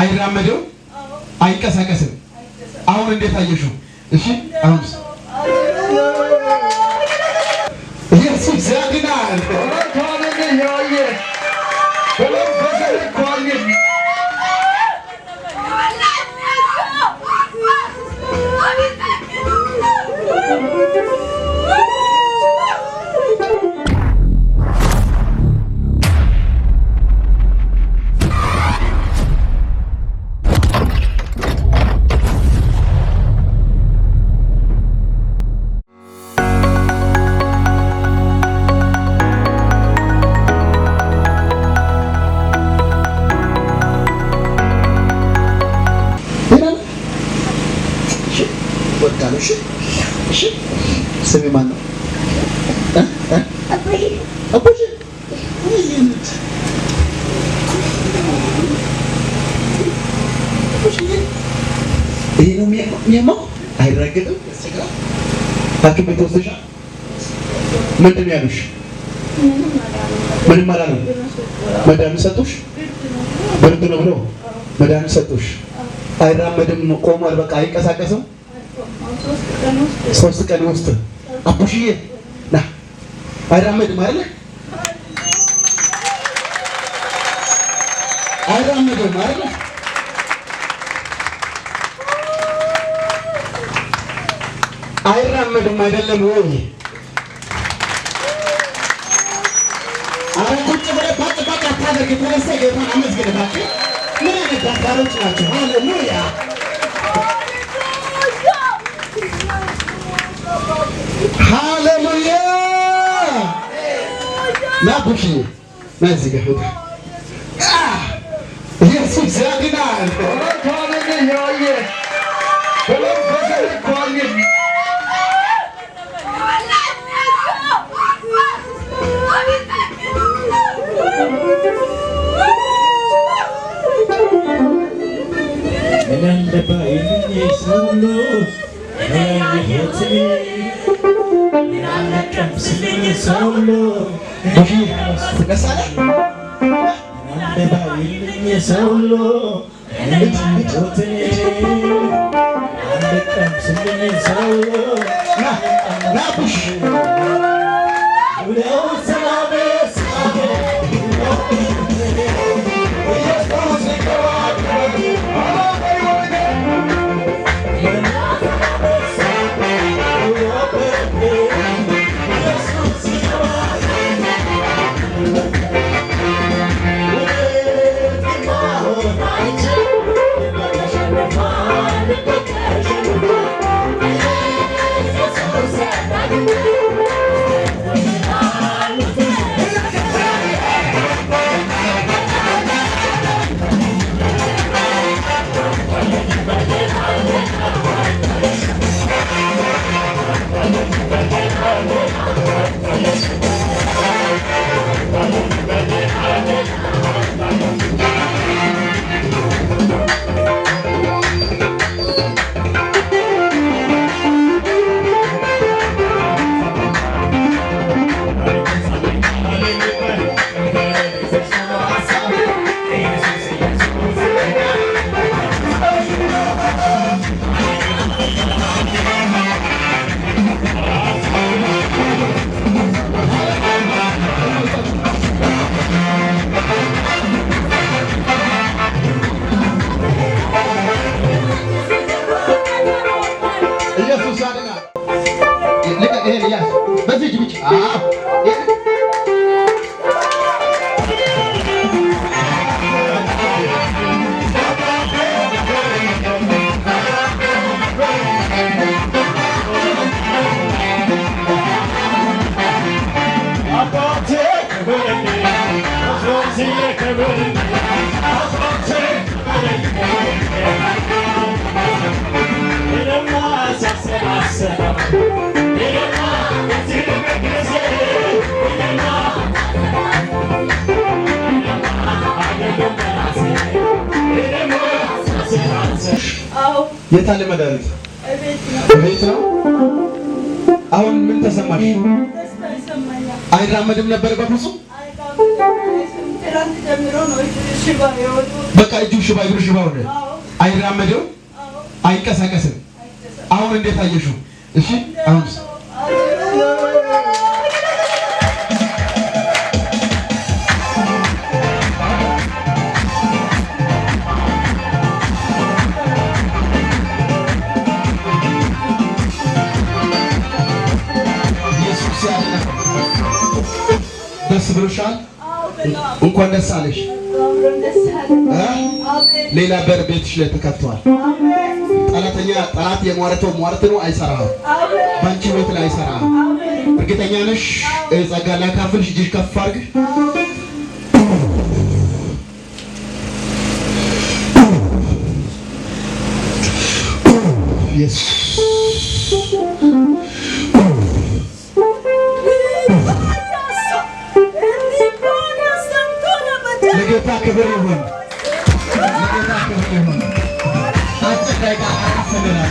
አይራመደው አይንቀሳቀስም አሁን እንዴት አየሽው እሺ አሁን ኢየሱስ ያድናል ሃሌሉያ ሰላም በሰለኝ سمي مانا أبوجي إيه نو ميما هاي راجل لكن بتوصلش من تبيانوش من مالانو مدام ساتوش بردنا برو مدام ساتوش هاي رام مدام قومار بكاي كاساكاسو ሶስት ቀን ውስጥ አቡሽዬ ና አይራመድም አይደል አይራመድም አይደል አይራመድም አይደለም ወይ አሁን ቁጭ ብለህ ባጭ አታደርግ ተነሳ ጌታን አመስግን እባክህ ምን አይነት ዳባሮች ናቸው ሃሌሉያ ሃሌሉያ ናቡሽ ማዚህ ጋር ኢየሱስ ያድናል ሃሌሉያ ሰላም በሰለኝ የታለ መድኃኒት ቤት ነው። አሁን ምን ተሰማሽ? አይራመድም ነበር በፍጹም። በቃ እጁ ሽባ ይብር ሽባ ሆነ። አይራመደው አይንቀሳቀስም። አሁን እንዴት አየሽው? እሺ አሁንስ ደስ ብሎሻል? እንኳን ደስ አለሽ። ሌላ በር ቤትሽ ላይ ተከፍቷል። ጠላት የሟረተው ሟርት ነው፣ አይሰራም። ባንቺ ቤት ላይ አይሰራም። እርግጠኛ ነሽ? ጸጋ ላይ ካፍልሽ እጅሽ ከፍ አድርግሽ። ለጌታ ክብር ይሁን። ለጌታ ክብር ይሁን።